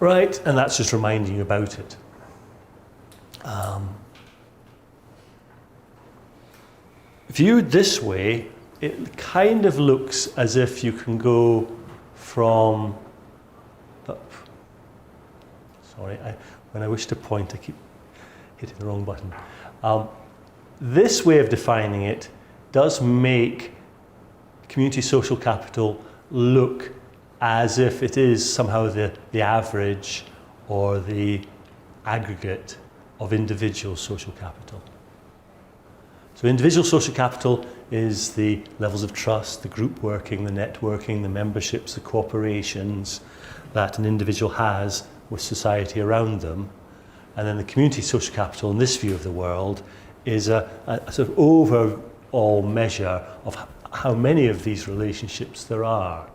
Right, and that's just reminding you about it. Viewed this way, it kind of looks as if you can go from... when I wish to point, I keep hitting the wrong button. This way of defining it does make community social capital look as if it is somehow the average or the aggregate of individual social capital. So individual social capital is the levels of trust, the group working, the networking, the memberships, the cooperations that an individual has with society around them. And then the community social capital in this view of the world is a sort of overall measure of how many of these relationships there are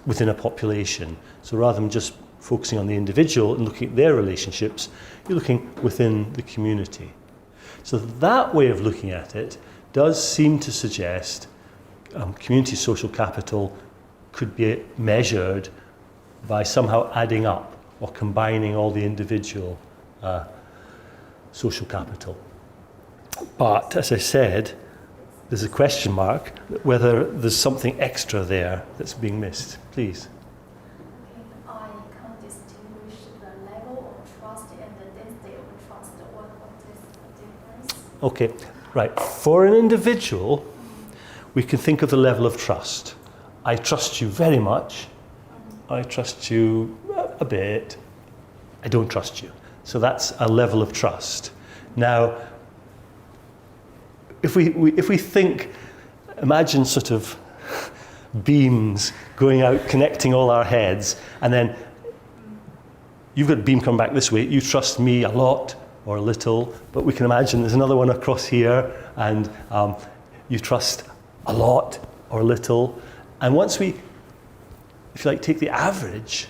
within a population. So rather than just focusing on the individual and looking at their relationships, you're looking within the community. So that way of looking at it does seem to suggest community social capital could be measured by somehow adding up or combining all the individual social capital. But as I said, there's a question mark whether there's something extra there that's being missed. Please. I can't distinguish the level of trust and the density of trust. What is the difference? Okay, right. For an individual, we can think of the level of trust. I trust you very much. I trust you a bit. I don't trust you. So that's a level of trust. Now, if we think, imagine sort of beams going out, connecting all our heads, and then you've got a beam coming back this way, you trust me a lot or a little, but we can imagine there's another one across here, and you trust a lot or a little. And once we, if you like, take the average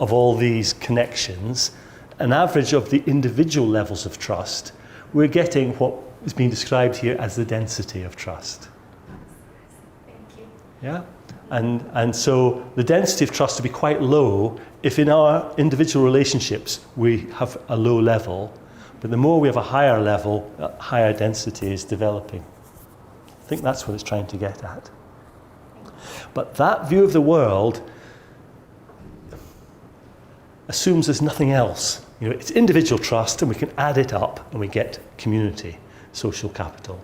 of all these connections, an average of the individual levels of trust, we're getting what is being described here as the density of trust. Thank you. Yeah? And so the density of trust will be quite low if in our individual relationships we have a low level, but the more we have a higher level, higher density is developing. I think that's what it's trying to get at. But that view of the world assumes there's nothing else. You know, it's individual trust, and we can add it up and we get community social capital.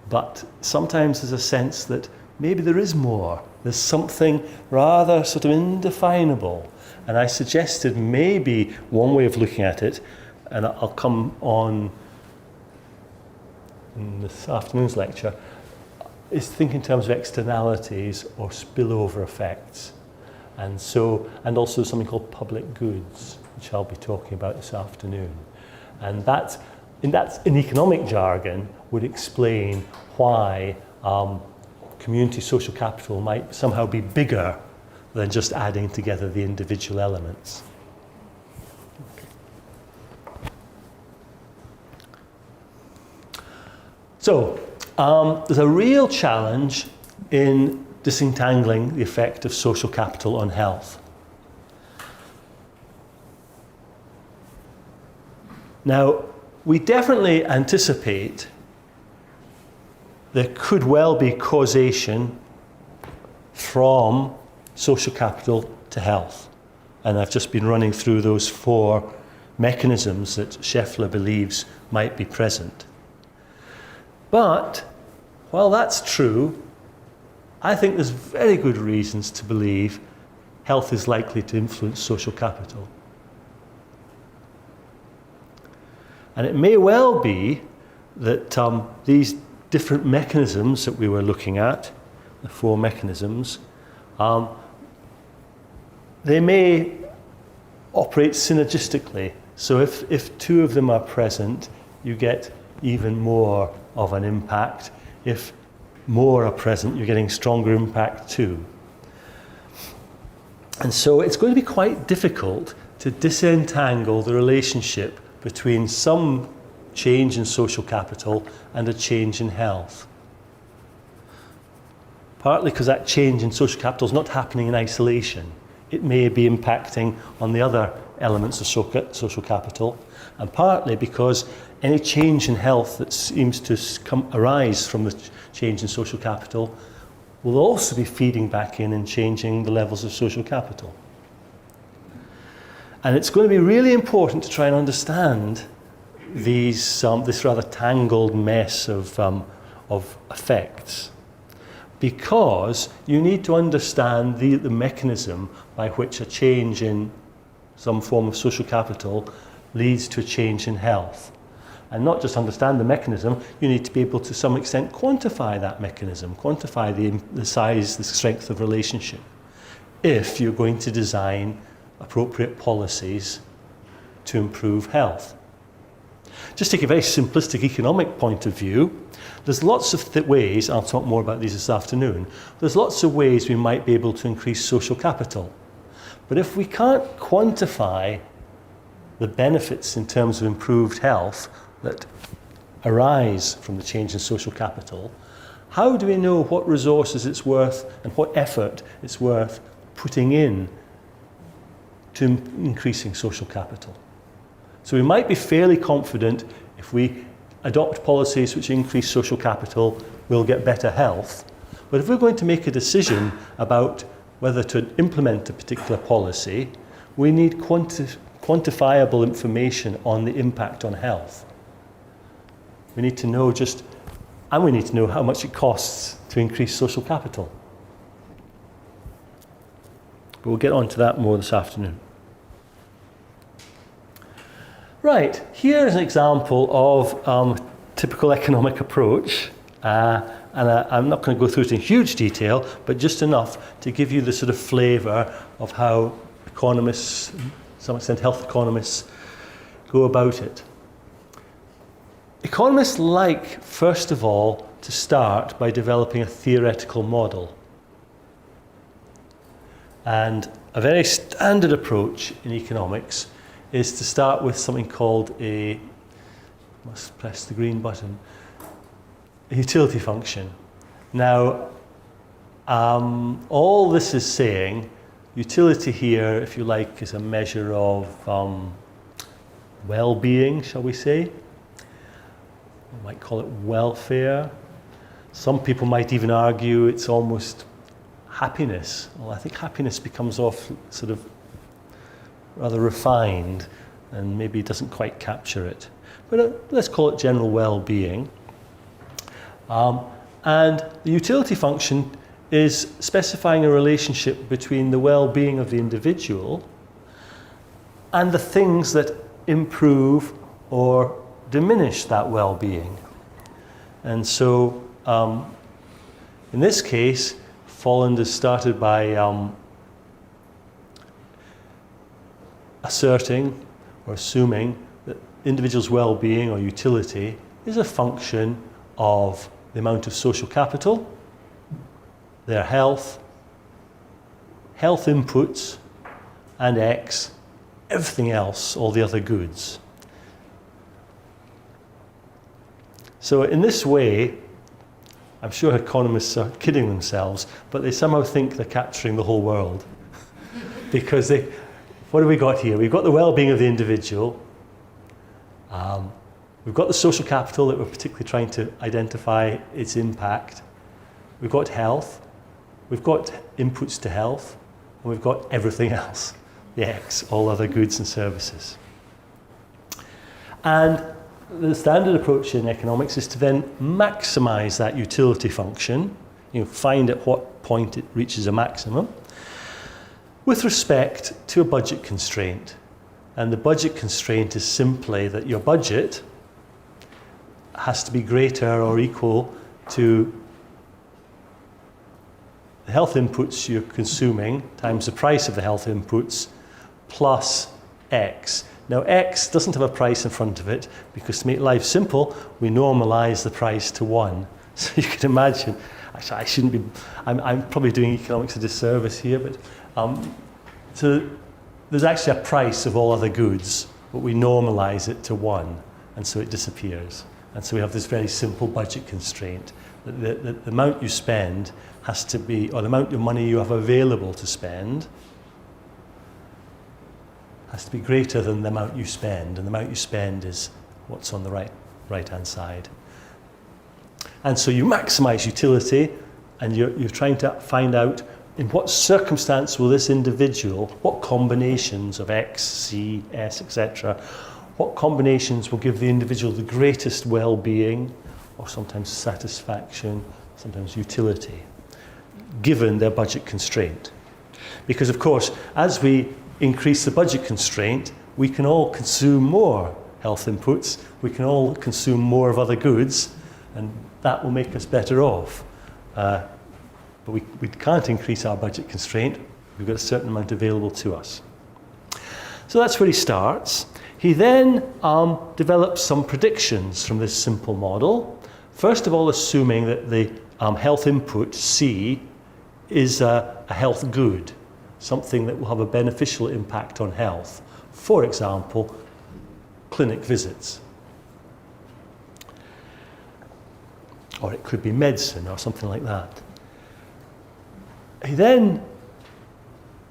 But sometimes there's a sense that maybe there is more. There's something rather sort of indefinable. And I suggested maybe one way of looking at it, and I'll come on in this afternoon's lecture, is think in terms of externalities or spillover effects. And also something called public goods, which I'll be talking about this afternoon. And that's in economic jargon would explain why community social capital might somehow be bigger than just adding together the individual elements. So there's a real challenge in disentangling the effect of social capital on health. Now, we definitely anticipate there could well be causation from social capital to health. And I've just been running through those 4 mechanisms that Scheffler believes might be present. But while that's true, I think there's very good reasons to believe health is likely to influence social capital. And it may well be that these different mechanisms that we were looking at, the 4 mechanisms, they may operate synergistically. So if 2 of them are present, you get even more of an impact. If more are present, you're getting stronger impact too. And so it's going to be quite difficult to disentangle the relationship between some change in social capital and a change in health. Partly because that change in social capital is not happening in isolation. it may be impacting on the other elements of social capital, and partly because any change in health that seems to arise from the change in social capital will also be feeding back in and changing the levels of social capital. And it's going to be really important to try and understand this rather tangled mess of effects, because you need to understand the mechanism by which a change in some form of social capital leads to a change in health. And not just understand the mechanism, you need to be able to some extent quantify that mechanism, quantify the size, the strength of relationship, if you're going to design appropriate policies to improve health. Just take a very simplistic economic point of view. There's lots of ways, I'll talk more about these this afternoon, there's lots of ways we might be able to increase social capital. But if we can't quantify the benefits in terms of improved health that arise from the change in social capital, how do we know what resources it's worth and what effort it's worth putting in to increasing social capital? So we might be fairly confident if we adopt policies which increase social capital, we'll get better health. But if we're going to make a decision about whether to implement a particular policy, we need quantifiable information on the impact on health. We need to know and we need to know how much it costs to increase social capital. But we'll get on to that more this afternoon. Right, here's an example of typical economic approach, and I'm not going to go through it in huge detail, but just enough to give you the sort of flavour of how economists, to some extent health economists, go about it. Economists like, first of all, to start by developing a theoretical model. And a very standard approach in economics is to start with something called a utility function. Now, all this is saying, utility here, if you like, is a measure of well-being, shall we say. We might call it welfare. Some people might even argue it's almost happiness. Well, I think happiness becomes off sort of rather refined and maybe doesn't quite capture it. But let's call it general well-being. And the utility function is specifying a relationship between the well-being of the individual and the things that improve or diminish that well-being. And so in this case, Folland has started by asserting or assuming that individuals' well-being or utility is a function of the amount of social capital, their health inputs, and X, everything else, all the other goods. So in this way, I'm sure economists are kidding themselves, but they somehow think they're capturing the whole world. Because what have we got here? We've got the well-being of the individual. We've got the social capital that we're particularly trying to identify its impact. We've got health. We've got inputs to health. And we've got everything else, the X, all other goods and services. And the standard approach in economics is to then maximize that utility function, find at what point it reaches a maximum, with respect to a budget constraint. And the budget constraint is simply that your budget has to be greater or equal to the health inputs you're consuming times the price of the health inputs plus X. Now X doesn't have a price in front of it because to make life simple, we normalize the price to 1. So you can imagine, actually I shouldn't be, I'm probably doing economics a disservice here, but so there's actually a price of all other goods, but we normalize it to 1, and so it disappears. And so we have this very simple budget constraint. The amount you spend has to be, or the amount of money you have available to spend has to be greater than the amount you spend, and the amount you spend is what's on the right-hand side. And so you maximize utility, and you're trying to find out in what circumstance will this individual, what combinations of X, C, S, etc., what combinations will give the individual the greatest well-being, or sometimes satisfaction, sometimes utility, given their budget constraint. Because of course, as we increase the budget constraint, we can all consume more health inputs, we can all consume more of other goods, and that will make us better off. But we can't increase our budget constraint. We've got a certain amount available to us. So that's where he starts. He then develops some predictions from this simple model. First of all, assuming that the health input, C, is a health good, something that will have a beneficial impact on health. For example, clinic visits. Or it could be medicine or something like that. He then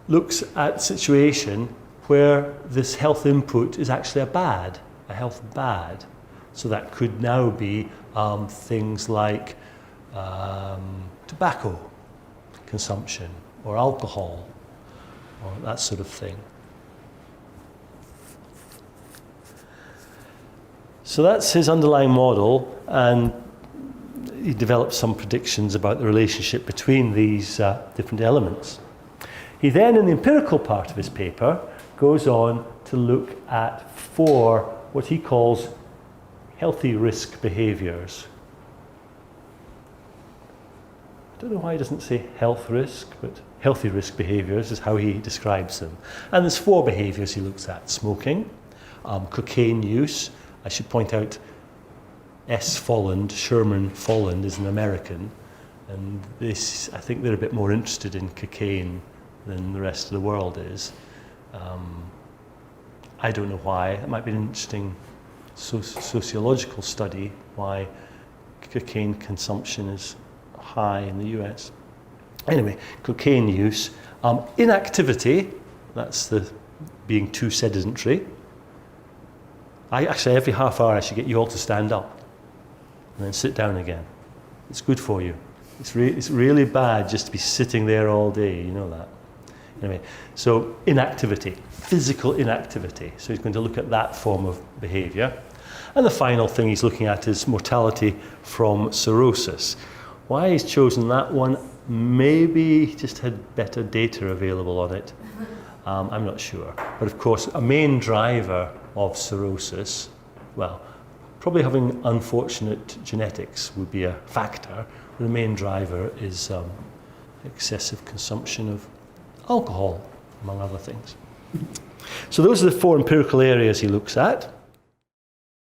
looks at a situation where this health input is actually a health bad. So that could now be things like tobacco consumption or alcohol or that sort of thing. So that's his underlying model, and he develops some predictions about the relationship between these different elements. He then, in the empirical part of his paper, goes on to look at 4 what he calls healthy risk behaviours. I don't know why he doesn't say health risk, but healthy risk behaviours is how he describes them. And there's 4 behaviours he looks at: smoking, cocaine use. I should point out Sherman Folland is an American, and this, I think they're a bit more interested in cocaine than the rest of the world is. I don't know why. It might be an interesting sociological study why cocaine consumption is high in the US. Anyway, cocaine use. Inactivity, that's the being too sedentary. Actually, every half hour I should get you all to stand up and then sit down again. It's good for you. It's really bad just to be sitting there all day, you know that. Anyway, so inactivity, physical inactivity. So he's going to look at that form of behaviour. And the final thing he's looking at is mortality from cirrhosis. Why he's chosen that one, maybe he just had better data available on it. I'm not sure. But of course, a main driver of cirrhosis, well, probably having unfortunate genetics would be a factor. The main driver is excessive consumption of alcohol, among other things. So those are the 4 empirical areas he looks at.